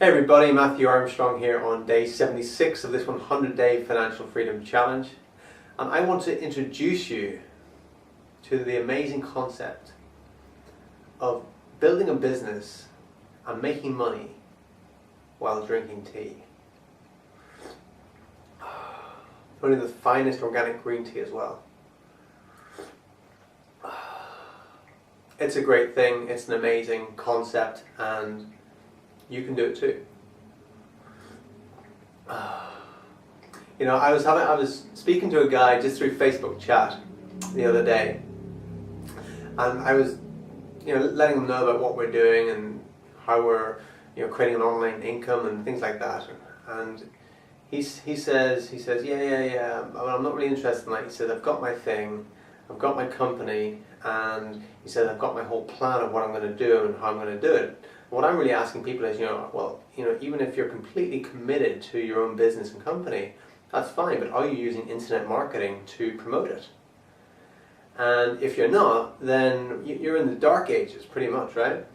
Hey everybody, Matthew Armstrong here on day 76 of this 100-day financial freedom challenge, and I want to introduce you to the amazing concept of building a business and making money while drinking tea. Only the finest organic green tea as well. It's a great thing, it's an amazing concept, and you can do it too. You know, I was speaking to a guy just through Facebook chat the other day, and I was, letting him know about what we're doing and how we're, creating an online income and things like that. And he says, yeah. I'm not really interested in that. He says, I've got my thing, I've got my company, and he said, I've got my whole plan of what I'm going to do and how I'm going to do it. What I'm really asking people is, even if you're completely committed to your own business and company, that's fine, but are you using internet marketing to promote it? And if you're not, then you're in the dark ages, pretty much, right?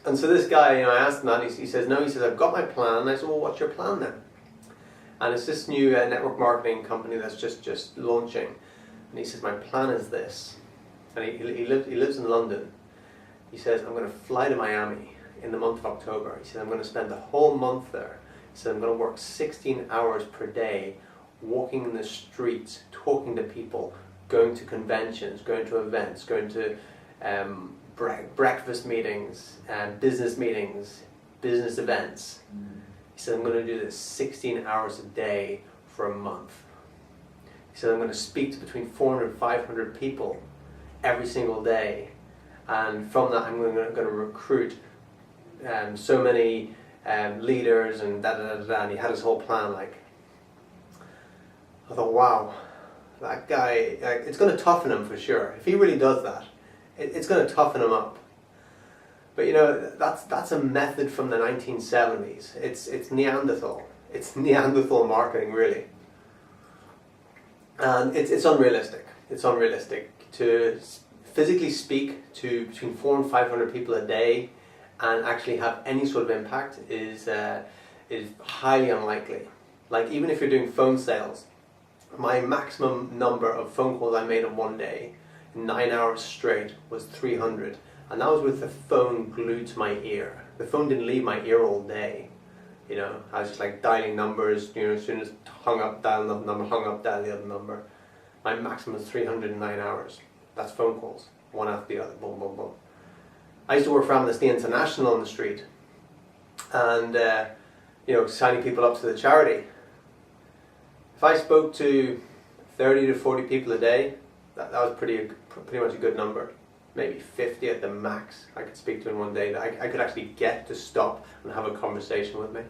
And so this guy, I asked him that, and he says, no, he says, I've got my plan. And I said, well, what's your plan then? And it's this new network marketing company that's just launching. And he says, my plan is this. And he lives in London. He says, I'm going to fly to Miami in the month of October. He said, I'm going to spend the whole month there. He said, I'm going to work 16 hours per day, walking in the streets, talking to people, going to conventions, going to events, going to breakfast meetings, business meetings, business events. He said, I'm going to do this 16 hours a day for a month. He said, I'm going to speak to between 400 and 500 people every single day. And from that, I'm going to recruit so many leaders and da-da-da-da. And he had his whole plan. I thought, wow, that guy, it's going to toughen him for sure. If he really does that, it's going to toughen him up. But that's a method from the 1970s. It's Neanderthal. It's Neanderthal marketing, really. And it's unrealistic. It's unrealistic to physically speak to between 400 and 500 people a day and actually have any sort of impact is highly unlikely. Like, even if you're doing phone sales, my maximum number of phone calls I made in one day, 9 hours straight, was 300. And that was with the phone glued to my ear. The phone didn't leave my ear all day. I was just like dialing numbers, as soon as hung up, dial another number, hung up, dial the other number. My maximum was 309 hours. That's phone calls, one after the other, boom, boom, boom. I used to work for Amnesty International on the street, and signing people up to the charity. If I spoke to 30 to 40 people a day, that was pretty much a good number. Maybe 50 at the max I could speak to in one day that I could actually get to stop and have a conversation with me.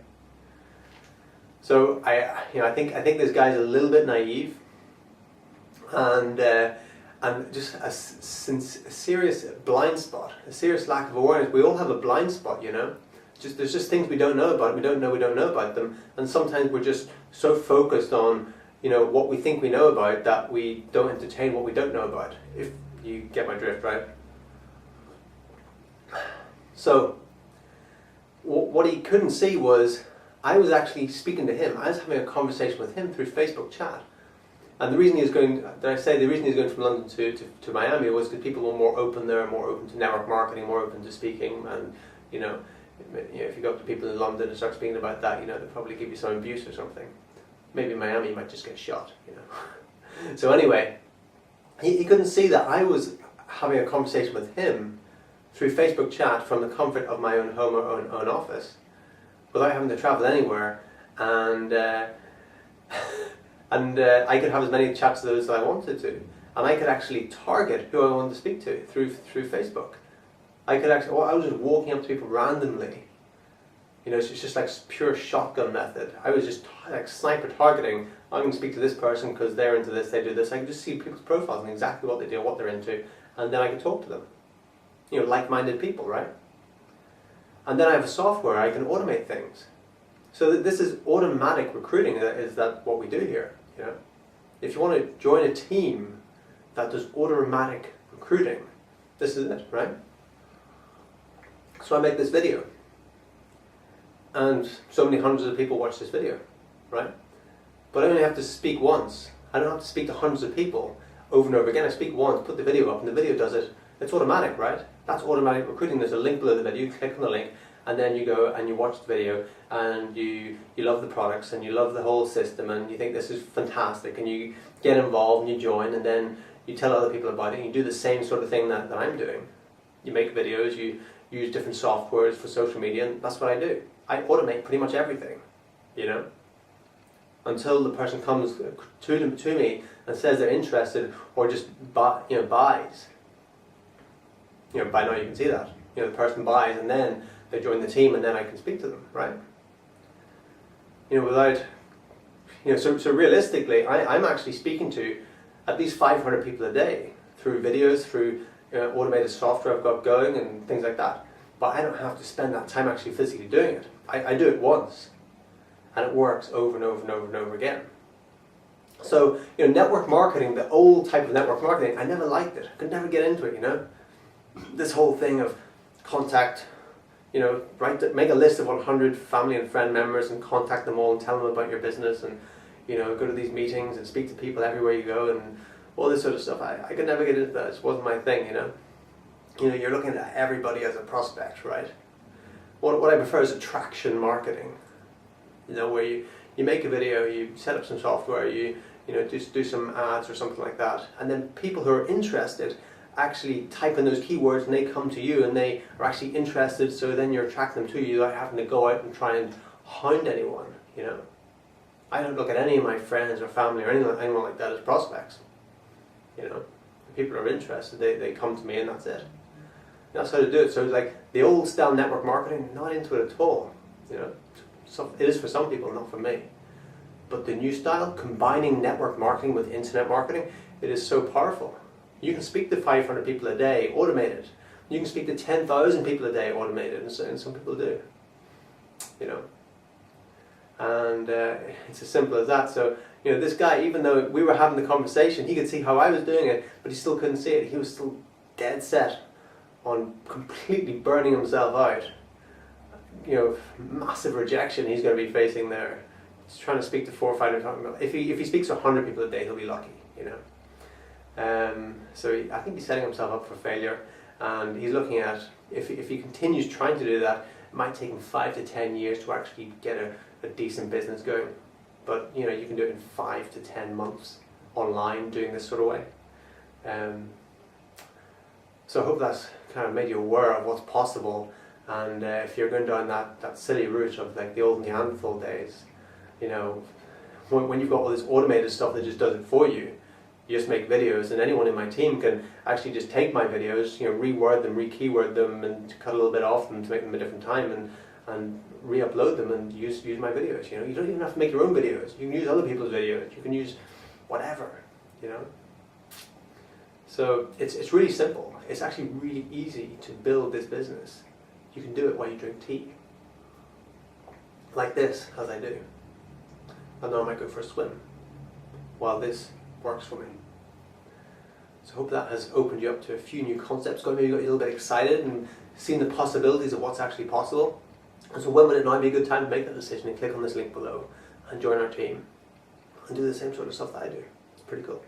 So I think this guy's a little bit naive, and just a serious blind spot, a serious lack of awareness. We all have a blind spot, there's just things we don't know about. We don't know about them, and sometimes we're just so focused on what we think we know about that we don't entertain what we don't know about. If you get my drift, right? So what he couldn't see was I was actually speaking to him. I was having a conversation with him through Facebook chat. And the reason he was going, the reason he was going from London to Miami was because people were more open there, more open to network marketing, more open to speaking. And if you go up to people in London and start speaking about that, they'll probably give you some abuse or something. Maybe in Miami you might just get shot. So anyway, he couldn't see that I was having a conversation with him through Facebook chat from the comfort of my own home or own office, without having to travel anywhere, and I could have as many chats as those as I wanted to, and I could actually target who I wanted to speak to through Facebook. I was just walking up to people randomly. It's just like pure shotgun method. I was just like sniper targeting. I'm going to speak to this person because they're into this, they do this. I could just see people's profiles and exactly what they do, what they're into, and then I could talk to them. Like-minded people, right? And then I have a software, I can automate things. So this is automatic recruiting, is that what we do here, If you want to join a team that does automatic recruiting, this is it, right? So I make this video. and so many hundreds of people watch this video, right? But I only have to speak once. I don't have to speak to hundreds of people over and over again. I speak once, put the video up, and the video does it. It's automatic, right? That's automatic recruiting. There's a link below the video. You click on the link, and then you go and you watch the video, and you love the products, and you love the whole system, and you think this is fantastic, and you get involved, and you join, and then you tell other people about it, and you do the same sort of thing that I'm doing. You make videos, you use different softwares for social media, and that's what I do. I automate pretty much everything, you know? Until the person comes to me and says they're interested, or just buys. By now you can see that. The person buys, and then they join the team, and then I can speak to them, right? So realistically, I'm actually speaking to at least 500 people a day through videos, through automated software I've got going and things like that. But I don't have to spend that time actually physically doing it. I do it once, and it works over and over and over and over again. So, network marketing, the old type of network marketing, I never liked it. I could never get into it, This whole thing of contact, make a list of 100 family and friend members and contact them all and tell them about your business, and, go to these meetings and speak to people everywhere you go and all this sort of stuff. I could never get into that. It just wasn't my thing, You're looking at everybody as a prospect, right? What I prefer is attraction marketing. Where you make a video, you set up some software, you do some ads or something like that, and then people who are interested actually type in those keywords and they come to you and they are actually interested, so then you're attracting them to you without having to go out and try and hound anyone, I don't look at any of my friends or family or anyone like that as prospects. If people are interested, they come to me and that's it. That's how to do it. So it's like the old style network marketing, not into it at all. It is for some people, not for me. But the new style, combining network marketing with internet marketing, it is so powerful. You can speak to 500 people a day, automated. You can speak to 10,000 people a day, automated, and some people do. And it's as simple as that. So, this guy, even though we were having the conversation, he could see how I was doing it, but he still couldn't see it. He was still dead set on completely burning himself out. Massive rejection he's going to be facing there. He's trying to speak to 400 or 500 people. If he speaks to 100 people a day, he'll be lucky, So I think he's setting himself up for failure, and he's looking at, if he continues trying to do that, it might take him 5 to 10 years to actually get a decent business going. But you can do it in 5 to 10 months online, doing this sort of way. So I hope that's kind of made you aware of what's possible. And if you're going down that silly route of like the old Neanderthal days, when you've got all this automated stuff that just does it for you, you just make videos, and anyone in my team can actually just take my videos, reword them, re-keyword them, and cut a little bit off them to make them a different time, and re-upload them and use my videos. You don't even have to make your own videos. You can use other people's videos. You can use whatever. So it's really simple. It's actually really easy to build this business. You can do it while you drink tea, like this, as I do. And now I might go for a swim while this works for me. So I hope that has opened you up to a few new concepts, maybe got you a little bit excited and seen the possibilities of what's actually possible. And so when would it now be a good time to make that decision and click on this link below and join our team and do the same sort of stuff that I do? It's pretty cool.